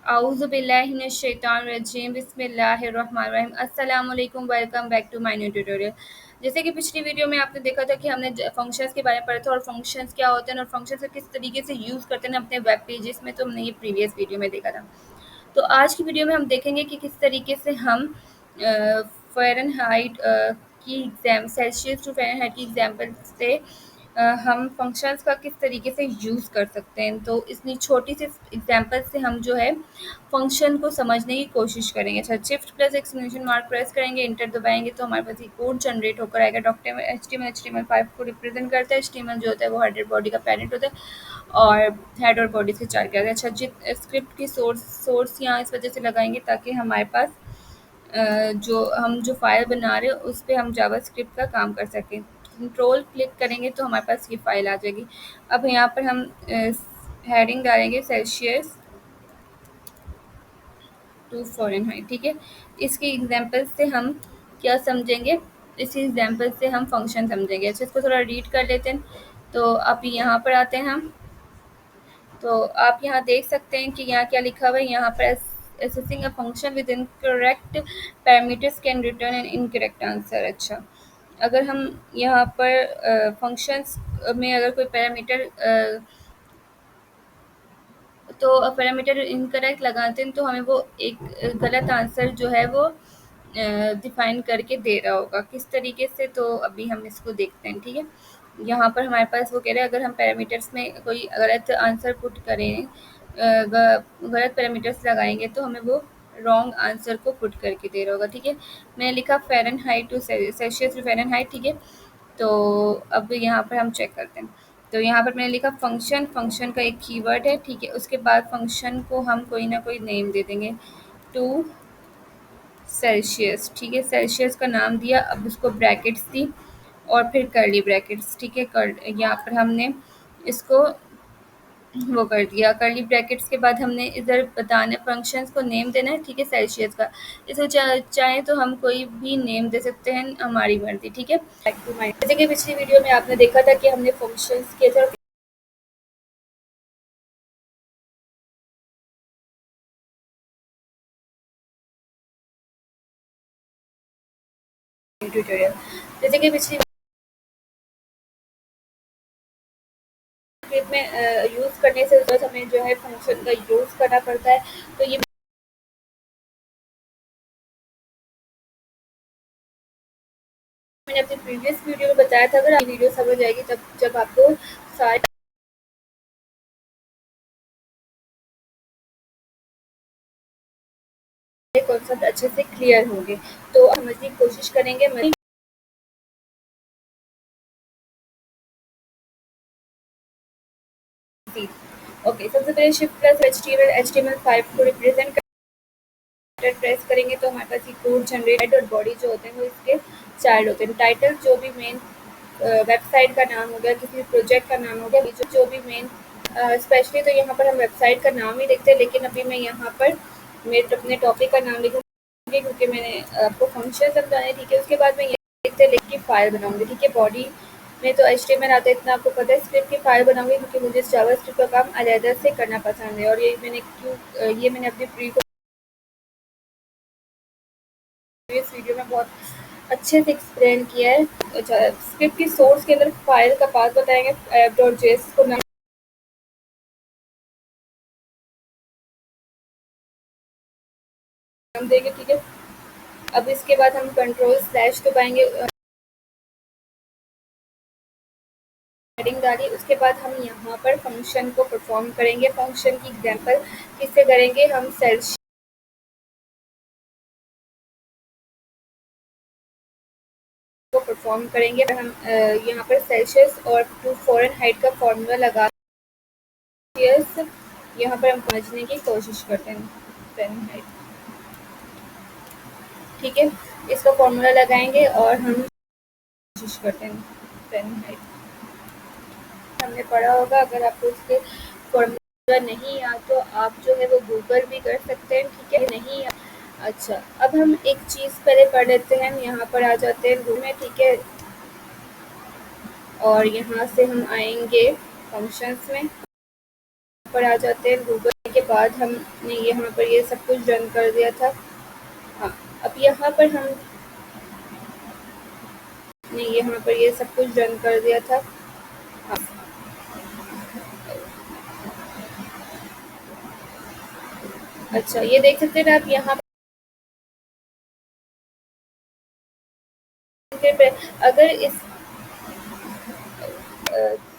आऊज़ु बिल्लाहि मिनश शैतानिर रजीम बिस्मिल्लाहिर्रहमानिर्रहीम अस्सलाम वालेकुम welcome back to my new tutorial. जैसे कि पिछली वीडियो में आपने देखा था कि हमने फंक्शंस के बारे में पढ़ा था और फंक्शंस क्या होते हैं और फंक्शंस को किस तरीके से यूज़ करते हैं अपने वेब पेजेस में, तो हमने ये प्रीवियस वीडियो में देखा था। तो आज की वीडियो में हम देखेंगे कि किस तरीके से हम फ़ारेनहाइट की एग्ज़ाम सेल्सियस टू फ़ारेनहाइट की एग्ज़ाम्पल से हम फंक्शंस का किस तरीके से यूज़ कर सकते हैं। तो इतनी छोटी सी एग्ज़ाम्पल से हम जो है फंक्शन को समझने की कोशिश करेंगे। अच्छा, shift plus exclamation mark press करेंगे, इंटर दबाएँगे तो हमारे पास ये कोड जनरेट होकर आएगा। डॉक्यूमेंट HTML5 को रिप्रेज़ेंट करता है। HTML जो होता है वो हेडर बॉडी का पैरेंट होता है और हेड और बॉडी से 4 क्या। अच्छा, स्क्रिप्ट की सोर्स यहाँ इस वजह से लगाएँगे ताकि हमारे पास जो फ़ाइल बना रहे हैं उस पे हम जावास्क्रिप्ट का काम कर सकें। कंट्रोल क्लिक करेंगे तो हमारे पास ये फ़ाइल आ जाएगी। अब यहाँ पर हम हेडिंग डालेंगे सेल्सियस टू फ़ारेनहाइट, ठीक है। इसकी एग्जांपल से हम क्या समझेंगे, इसी एग्जांपल से हम फंक्शन समझेंगे। अच्छा, इसको थोड़ा रीड कर लेते हैं। तो अब यहाँ पर आते हैं हम, तो आप यहाँ देख सकते हैं कि यहाँ क्या लिखा हुआ है। यहाँ पर assessing a function with incorrect parameters can return an incorrect answer। अच्छा, अगर हम यहाँ पर फंक्शंस में अगर कोई पैरामीटर पैरामीटर इनकरेक्ट लगाते हैं तो हमें वो एक गलत आंसर जो है वो डिफाइन करके दे रहा होगा। किस तरीके से, तो अभी हम इसको देखते हैं, ठीक है। यहाँ पर हमारे पास वो कह रहे हैं अगर हम पैरामीटर्स में कोई गलत आंसर पुट करें, गलत पैरामीटर्स लगाएंगे तो हमें वो रॉन्ग आंसर को पुट करके दे रहा होगा, ठीक है। मैंने लिखा Fahrenheit to Celsius to Fahrenheit, ठीक है। तो अब यहाँ पर हम चेक करते हैं। तो यहाँ पर मैंने लिखा फंक्शन, फंक्शन का एक कीवर्ड है, ठीक है। उसके बाद फंक्शन को हम कोई ना कोई नेम दे देंगे, टू सेल्सियस, ठीक है। सेल्सियस का नाम दिया, अब उसको ब्रैकेट्स दी और फिर कर्ली ब्रैकेट्स, ठीक है। यहाँ पर हमने इसको वो कर दिया। कर्ली ब्रैकेट्स के बाद हमने इधर बताने फंक्शंस को नेम देना है, ठीक है, सेल्सियस का। इसको चाहें तो हम कोई भी नेम दे सकते हैं, हमारी मर्जी, ठीक है। जैसे कि पिछली वीडियो में आपने देखा था कि हमने फंक्शंस के थे, ट्यूटोरियल। जैसे कि पिछली स्क्रिप्ट में यूज़ करने से ज़रूरत हमें जो है फंक्शन का यूज़ करना पड़ता है। तो ये मैंने अपनी प्रीवियस वीडियो में बताया था। अगर आप वीडियो समझ आएगी तब जब आपको सारे कॉन्सेप्ट अच्छे से क्लियर होंगे। तो समझने की कोशिश करेंगे। ओके, सबसे पहले शिफ्ट प्लस HTML5 को रिप्रेजेंट प्रेस करेंगे तो हमारे पास ये कोड जनरेट और बॉडी जो होते हैं वो इसके चाइल्ड होते हैं। टाइटल जो भी मेन वेबसाइट का नाम हो गया, किसी भी प्रोजेक्ट का नाम हो गया, जो भी मेन स्पेशली तो यहाँ पर हम वेबसाइट का नाम ही लिखते हैं, लेकिन अभी मैं यहाँ पर मेरे अपने टॉपिक का नाम लिखूँगी क्योंकि मैंने आपको फंक्शन समझाने, ठीक है। उसके बाद मैं ये लिखते लिख की फ़ाइल बनाऊँगी, ठीक है। बॉडी में तो HTML आता है, इतना आपको पता है। स्क्रिप्ट की फ़ाइल बनाऊँगी क्योंकि मुझे जावास्क्रिप्ट का काम अलग से करना पसंद है और ये मैंने अपनी इस वीडियो में बहुत अच्छे से एक्सप्लेन किया है। अच्छा, स्क्रिप्ट की सोर्स के अंदर फाइल का पाथ बताएंगे, app.js को नाम देंगे, ठीक है। अब इसके बाद हम कंट्रोल स्लैश दबाएंगे, हेडिंग डाली। उसके बाद हम यहाँ पर फंक्शन को परफॉर्म करेंगे। फंक्शन की एग्जांपल किससे करेंगे, हम सेल्स को परफॉर्म करेंगे। हम यहाँ पर सेल्सियस और टू फ़ारेनहाइट का फॉर्मूला लगा यस यहाँ पर हम समझने की कोशिश करते हैं। फ़ारेनहाइट, ठीक है। इसका फॉर्मूला लगाएंगे और हम कोशिश करते हैं। फ़ारेनहाइट हमने पढ़ा होगा। अगर आपको उसके फॉर्मूला नहीं याद तो आप जो है वो गूगल भी कर सकते हैं, ठीक है। नहीं याद, अच्छा, अब हम एक चीज़ पहले पढ़ लेते हैं। यहाँ पर आ जाते हैं गूगल में, ठीक है। और यहाँ से हम आएंगे फंक्शंस में, पर आ जाते हैं। गूगल के बाद हमने यहाँ पर ये सब कुछ रन कर दिया था। हाँ, अब यहाँ पर हमने यहाँ पर ये सब कुछ रन कर दिया था। हाँ, अच्छा ये देख सकते हैं आप यहाँ पे अगर इस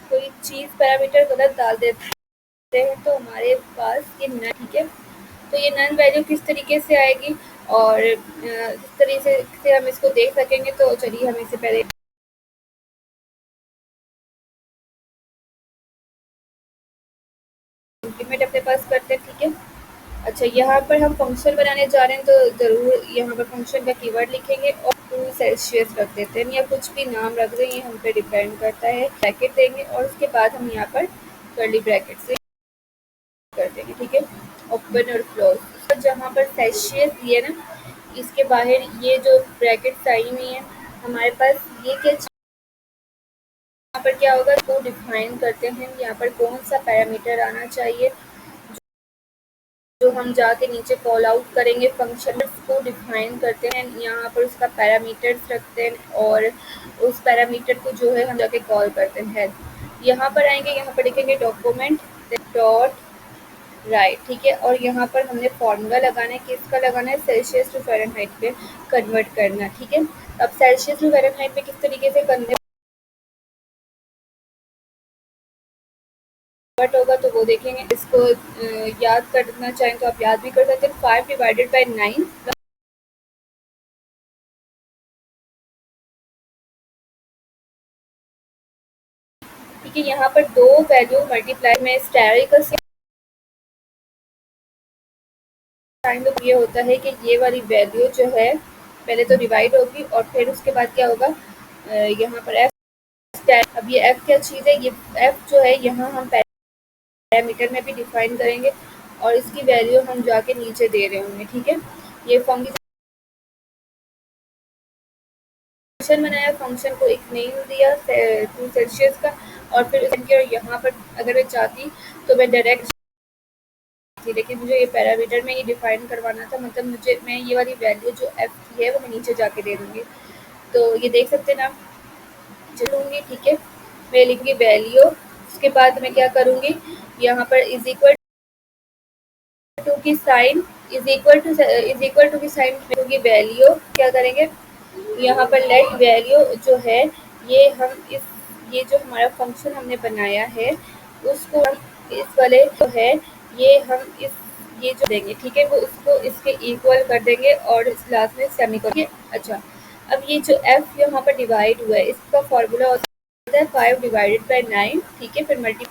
कोई चीज़ पैरामीटर गलत डाल देते हैं तो हमारे पास ये नन, ठीक है, तो ये नन वैल्यू किस तरीके से आएगी और किस तरीके से हम इसको देख सकेंगे। तो चलिए हम इसे पहले इम्प्लीमेंट अपने पास करते हैं, ठीक है। अच्छा यहाँ पर हम फंक्शन बनाने जा रहे हैं तो ज़रूर यहाँ पर फंक्शन का कीवर्ड लिखेंगे और 2 सेल्सियस रख देते हैं या कुछ भी नाम रख दें, ये हम पे डिपेंड करता है। ब्रैकेट देंगे और उसके बाद हम यहाँ पर कर्ली ब्रैकेट से कर देंगे, ठीक है, ओपन और क्लोज। तो जहाँ पर सेल्सियस दिए ना, इसके बाहर ये जो ब्रैकेट आई हुई है हमारे पास, ये क्या यहाँ पर क्या होगा तो डिफाइन करते हैं यहाँ पर कौन सा पैरामीटर आना चाहिए जो हम जाके नीचे कॉल आउट करेंगे। फंक्शन को डिफाइन करते हैं, यहाँ पर उसका पैरामीटर्स रखते हैं और उस पैरामीटर को जो है हम जाके कॉल करते हैं। यहाँ पर आएंगे, यहाँ पर लिखेंगे डॉक्यूमेंट डॉट राइट, ठीक है, और यहाँ पर हमने फॉर्मूला लगाना है, किसका लगाना है, सेल्सियस टू फ़ारेनहाइट पे कन्वर्ट करना, ठीक है। अब सेल्सियस टू फ़ारेनहाइट में किस तरीके से कन्वर्ट होगा तो वो देखेंगे। इसको याद करना चाहें तो आप याद भी कर सकते हैं। 5/9, ठीक है। यहाँ पर दो वैल्यू मल्टीप्लाई में स्टेरिकल साइन तो ये होता है कि ये वाली वैल्यू जो है पहले तो डिवाइड होगी और फिर उसके बाद क्या होगा, यहाँ पर एफ। अब ये एफ क्या चीज़ है, ये एफ जो है यहाँ हम पैरामीटर में भी डिफाइन करेंगे और इसकी वैल्यू हम जाके नीचे दे रहे होंगे, ठीक है। ये फंक्शन बनाया, फंक्शन को एक नेम दिया 2 सेल्सियस का और फिर यहाँ पर अगर मैं चाहती तो मैं डायरेक्ट थी, लेकिन मुझे ये पैरामीटर में ही डिफाइन करवाना था, मतलब मुझे मैं ये वाली वैल्यू जो एफ की है वो मैं नीचे जाके दे दूँगी। तो ये देख सकते हैं ना, चलूँगी, ठीक है, मैं लिखूँगी वैल्यू, उसके बाद मैं क्या करूँगी, यहाँ पर इज इक्वल टू की साइन, इज इक्वल टू की साइन में वैल्यू क्या करेंगे, यहाँ पर लेट वैल्यू जो है ये हम इस ये जो हमारा फंक्शन हमने बनाया है उसको हम इस वाले जो है ये हम इस ये जो देंगे, ठीक है, वो इसको इसके इक्वल कर देंगे और इस लास्ट में सेमीकोलन। अच्छा, अब ये जो एफ यहाँ पर डिवाइड हुआ है इसका फॉर्मूला होता है 5/9, ठीक है, फिर मल्टी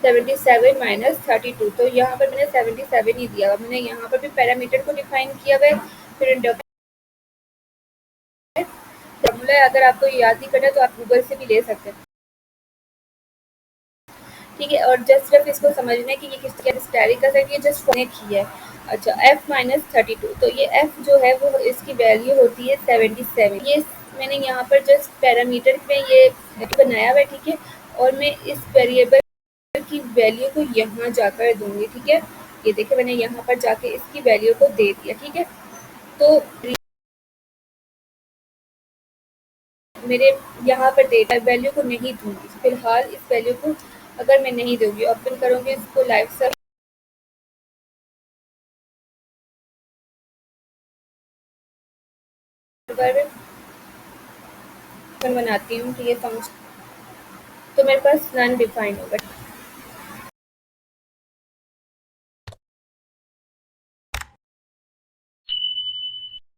77 माइनस 32। तो यहाँ पर मैंने 77 ही दिया, मैंने यहाँ पर भी पैरामीटर को डिफाइन किया हुआ है। फिर फॉर्मूला अगर आपको याद नहीं करना तो आप गूगल से भी ले सकते हैं, ठीक है। और जस्ट सिर्फ इसको समझना है कि ये किस तरह स्टेरिकल है, ये जस्ट फोने की है। अच्छा, f-32, तो ये f जो है वो इसकी वैल्यू होती है 77। ये मैंने यहाँ पर जस्ट पैरामीटर में ये बनाया हुआ है, ठीक है, और मैं इस वेरिएबल की वैल्यू को यहाँ जाकर दूंगी, ठीक है। ये देखिए मैंने यहाँ पर जाके इसकी वैल्यू को दे दिया, ठीक है। तो मेरे यहाँ पर डेटा वैल्यू को नहीं दूंगी फिलहाल, इस वैल्यू को अगर मैं नहीं दूंगी, ओपन करूँगी इसको लाइव सर्वर बनाती हूँ, ठीक है, फंक्शन तो मेरे पास नन डिफाइन होगा।